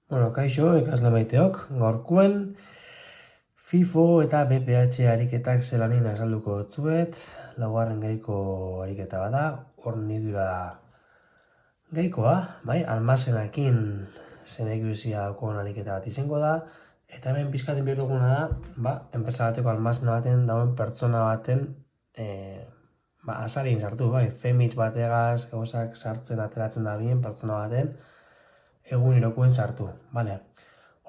Bueno, kaixo, ikasle maiteok, gaurkoen FIFO eta BPH ariketak zelanin azalduko dutzuet, laugarren gaiko ariketa bada, hornidura gaikoa, bai, almazenakin zenekuzia daukon ariketa bat izango da, eta hemen pizkaten behar duguna da, enpresa bateko almazena baten dauen pertsona baten azalin sartu, bai, femitz bategaz, gauzak sartzen ateratzen da bien pertsona baten, egunerokoen sartu, bale.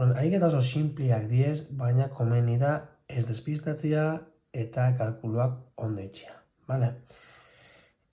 Ariketa oso simpliak diez, baina komeni da ez despistatzea eta kalkuluak ondo itxia, bale.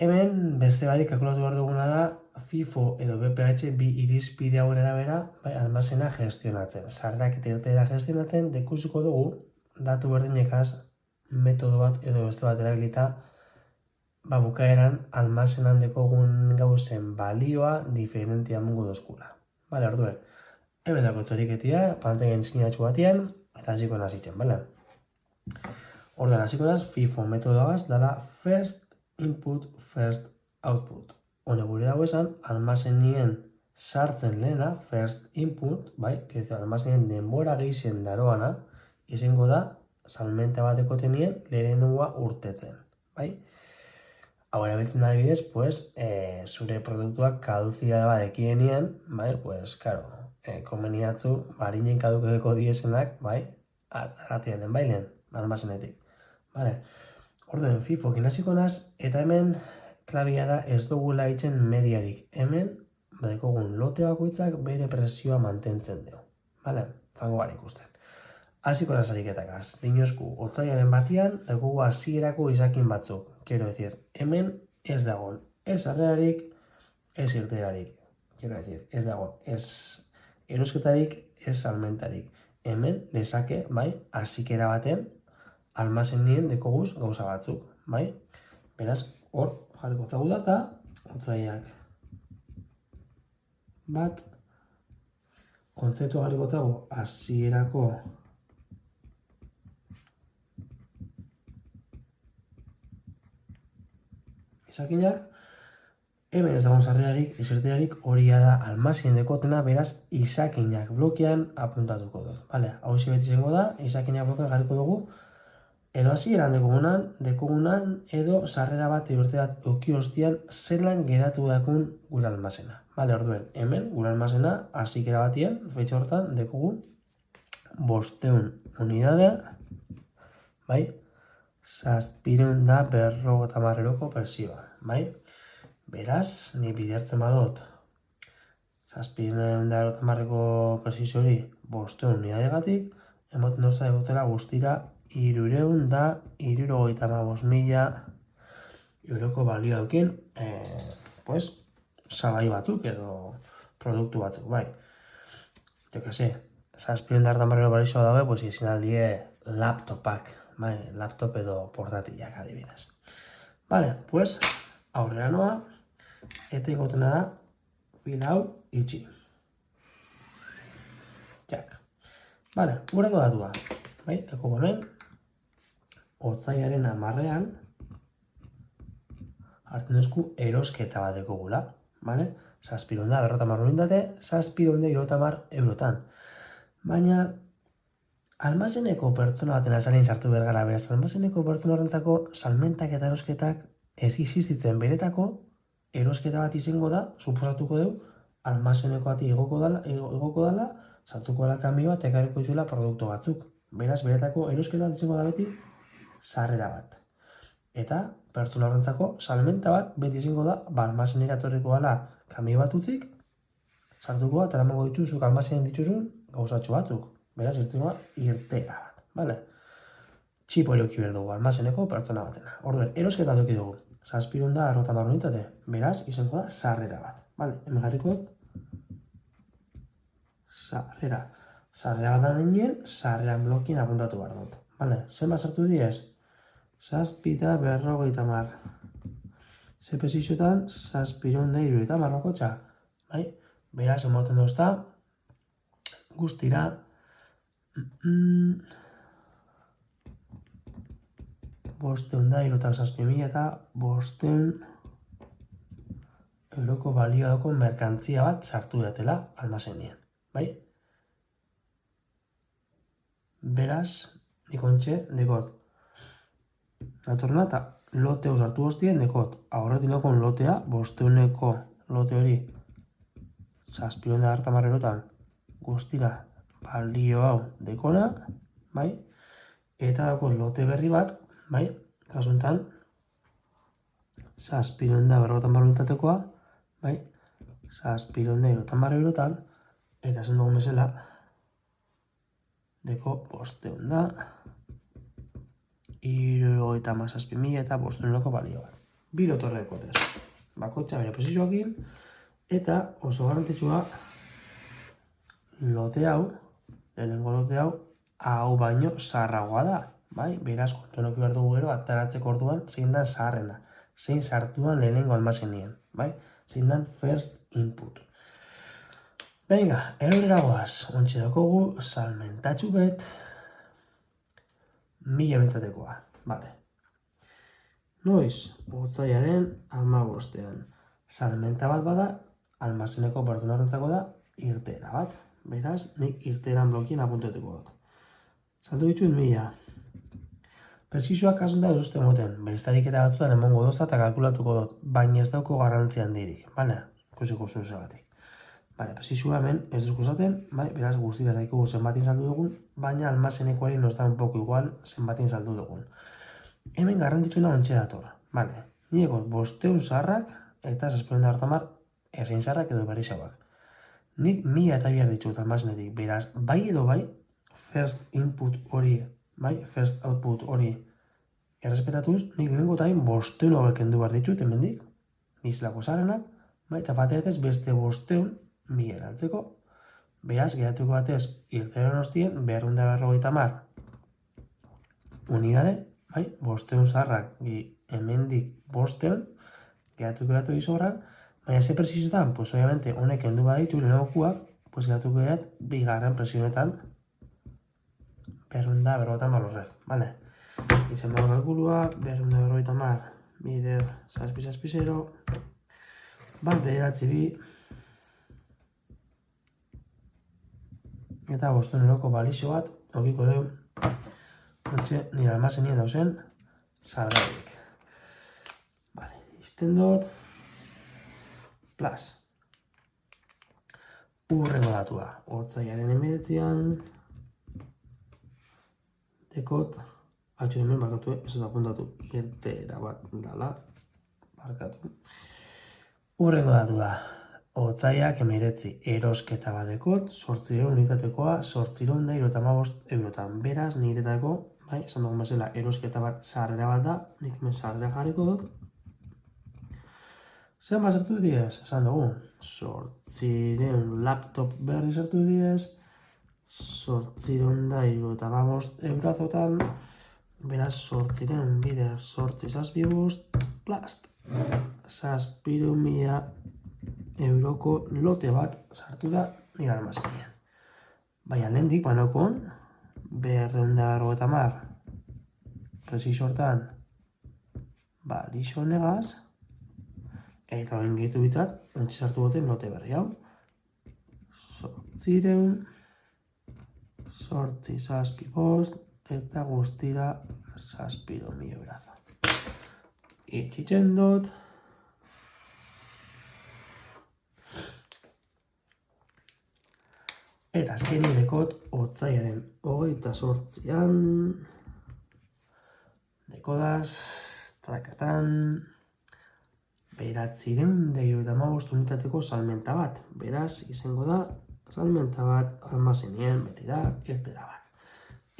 Hemen beste barik kalkulatu behar duguna da FIFO edo BPH bi irizpide hauen arabera almazena gestionatzen. Sarrerak eta irteera gestionatzen dekusiko dugu datu berdinekaz metodo bat edo beste bat erabilita bukaeran almazenan dekogun gauzen balioa diferentia mungu dozkula. Bale, orduen, hemen dako txoriketia, pantaien zinatxu batian, eta hasiko nazitzen, bale? Orduan, hasiko naz, FIFO metodoagaz dala first input, first output. Hone gure dago esan, almazenien sartzen lehena, first input, bai, almazenien denbora gehien daroana, izango da, salmenta bateko tenien lehenengoa urtetzen, bai? Hau erabiltzen da bidez, pues, zure produktuak kaduzia badekienien, bai, pues, karo, konbeniatzu, barinen kadukeko diesenak, bai, atatian den bailen, almazenetik. Vale. Orduen, FIFO kinaziko naz, eta hemen klabia da ez dugula itzen mediarik. Hemen, badekogun lote bakoitzak bere presioa mantentzen dugu. Vale? Fango gara ikusten. Hasiko naz ariketakaz. Dinozku, otzaiaren batian, dagogu hasierako izakin batzuk. Quiero decir, hemen ez dagon, ez harrerarik, ez irterarik. Quiero decir, ez dagon, ez erosketarik, ez salmentarik. Hemen dezake, bai, hasikera baten, almazenien dekoguz gauza batzuk, bai? Beraz, hor jarriko txagu data, otzaiak bat, kontzeptua jarriko txagu hasierako izakinak, hemen ez dagoen sarrerarik, izerterarik horia da almazien dekotena, beraz, izakinak blokean apuntatuko dut. Vale, hau beti zengo da, izakinak blokean jarriko dugu, edo hasieran dekogunan, edo sarrera bat eurte bat oki hostian zelan geratu dakun gure almazena. Vale, orduen, hemen, gure almazena, hasikera batien, feitxa hortan, dekogu 500 unidadea, bai, 750 euroko presioa, bai? Beraz, ni bidertzen badot 750 euroko presio hori 500 unidadegatik, emoten doza egotela guztira 375.000 euroko balio daukin, pues, salgai batzuk edo produktu batzuk, bai. Jo que se, 750 euro balio dabe, pues, izin aldie laptopak, bai, laptop edo portatilak adibidez. Vale, pues, aurrera noa, eta igotena da, fil hau itxi. Jak. Vale, gurengo datua. Bai, eko hemen, otzaiaren 10ean, hartzen duzku erosketa bat dekogula. Vale? 750 unitate, 750 eurotan. Baina, almazeneko pertsona baten azalin sartu behar gara, beraz, almazeneko pertsona horrentzako salmentak eta erosketak ez existitzen beretako, erosketa bat izango da, suposatuko dugu, almazeneko bati igoko dala, sartuko dela kanbio bat, ekarriko izula produktu batzuk. Beraz, beretako erosketa bat izango da beti, sarrera bat. Eta, pertsona horrentzako salmenta bat, beti izango da, almazenera torriko dela kanbio bat utzik, sartuko da, eta eramango dituzuk almazenen dituzun gauzatxo batzuk. Beraz, irtera bat, bale? Txipo eroki behar dugu, almazeneko pertsona batena. Orduen, erosketa duki dugu. 750 unitate, beraz, izango da sarrera bat. Bale, hemen jarriko sarrera. Sarrera bat da nien, sarreran blokien apuntatu behar dut. Bale, zenba sartu diez? 750. Ze pesiziotan, 750 bakotxa. Bai, beraz, emoten duzta, guztira, 500 eta 500 euroko balio dako merkantzia bat sartu datela almazenien, bai? beraz, nik ontxe, dekot. Natorna eta loteu sartu hostien dekot. Aurretinokon lotea, 500eko lote hori, 730 erotan, guztira, balio hau dekona, bai? Eta dago lote berri bat, bai? Kasuntan, 750 unitatekoa, bai? 730 erotan, eta zen dugun bezala, deko 500, 77.000 eta 500eko balio bat. Bi lotorre dekotez. Bakotxa bere posizioakin, eta oso garrantzitsua lote hau, lehenengo lote hau baino zaharragoa da. Bai? Beraz, kontuan behar dugu gero, ataratzeko orduan, zein da zaharrena. Zein sartuan lehenengo almazenien. Bai? Zein dan first input. Venga, eurera goaz, ontsi dakogu, salmentatxu bet, 1000 unitatekoa. Vale. Noiz, otsaiaren 15ean. Salmenta bat bada, almazeneko pertsona horrentzako da, irteera bat. Beraz, nik irteeran blokien apunteteko dut. Saldu dituen 1000. Prezizioak kasuntan ez uste moten, beztarik eta batutan emongo dozta eta kalkulatuko dut, baina ez dauko garrantzia handirik, bale? Ikusiko zuen zegatik. Bale, prezizioa hemen ez duzko zaten, bai, beraz guztira zaikugu zenbatin saldu dugun, baina almazenekoari no está un poco igual zenbatin saldu dugun. Hemen garrantzitsuena ontxe dator, bale? Niego 500 zaharrak eta 730 ezein zaharrak edo berri zauak. Nik 1000 eta bihar ditut almazenetik, beraz, bai edo bai, first input hori, bai, first output hori errespetatuz, nik lehenko tain 500 hauek kendu behar ditut, hemendik, nizlako zarenak, bai, eta bateatez beste 500 1000 erantzeko, beraz, geratuko batez, irteren hostien, 250 unidade, bai, 500 zaharrak, hemendik 500, geratuko izorran, baina ze prezizotan, pues obviamente, honek kendu baditu lehenagokuak, pues geratuko dat, bigarren presionetan, 250 horrek, bale? Izen dago kalkulua, 250, bider, 6,0, bat, bederatzi bi, eta 500 balixo bat, okiko deu, ontxe, nire almazenien dauzen, salgairik. Vale, izten dut, plus. Urrengo datua, otsaiaren 19an, dekot, hautsu hemen barkatu, ez da apuntatu, irteera bat dala, barkatu. Urrengo datua, otsaiak 19 erosketa bat dekot, 800 unitatekoa, 875 eurotan. Beraz, niretako, bai, esan dugun bezala, erosketa bat sarrera bat da, nik hemen sarrera jarriko dut. Zer sartu diez? Esan dugu, 800 laptop berri sartu diez, 875 eurozotan, beraz, 800 bider 875 plast. 700.000 euroko lote bat sartu da nire almazenean. Baina lehendik, banokon, 250 prezizio hortan, balixo negaz, eta horren gehitu bitzat, ontsi sartu goten lote berri hau. 875 eta guztira 700.000 eurazo. Itxitzen dut, eta azkenik dekot otsaiaren 28an, dekodaz, trakatan, 975 unitateko salmenta bat. Beraz, izango da, salmenta bat almazenien beti da, irtera bat.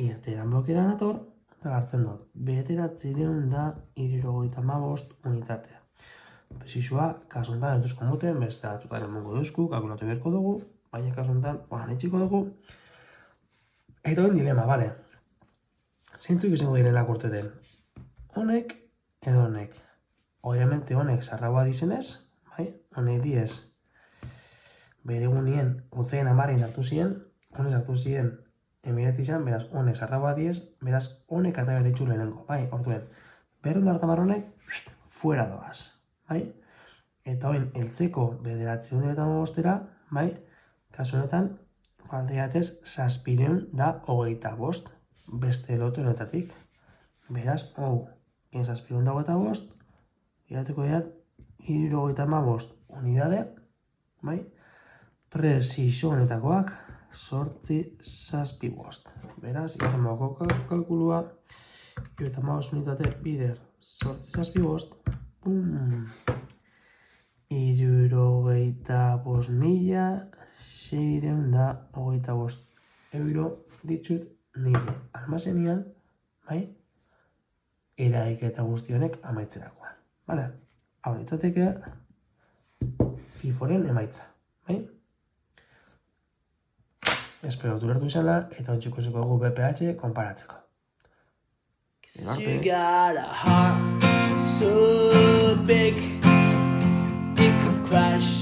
Irteran blokera nator, eta hartzen dut, 975 unitatea. Prezizua, kasuntan ez duzko moten, beste datutan emongo duzku, kalkulatu beharko dugu, baina kasuntan, etxiko dugu. Eta hori dilema, bale. Zeintzuk izango direnak urteten? Honek edo honek. Obviamente honek zarragoa dizenez, bai? Honek diez, bere egunien, otzaien 10 sartu ziren, honek sartu ziren emiratizan, beraz, honek zarragoa diez, beraz, honek eta beritxu lehenengo, bai? Hortuen, 250 honek, fuera doaz, bai? Eta hoin, eltzeko 975 bai? Kasu honetan, aldeatez, 725, beste lotu honetatik. Beraz, hau, 725, irateko diat, 75 unidade, bai? Presiso honetakoak, 875. Beraz, iratzen bako kalkulua, 75 unitate bider, 875, pum! 65.625 euro ditut nire almazenian, bai? Eraiketa guztionek amaitzerakoan. Bale? Hau ditzateke FIFOren emaitza, bai? Espero ulertu izala eta ontsuko zuko gu BPH konparatzeko. You got a heart so big it could crash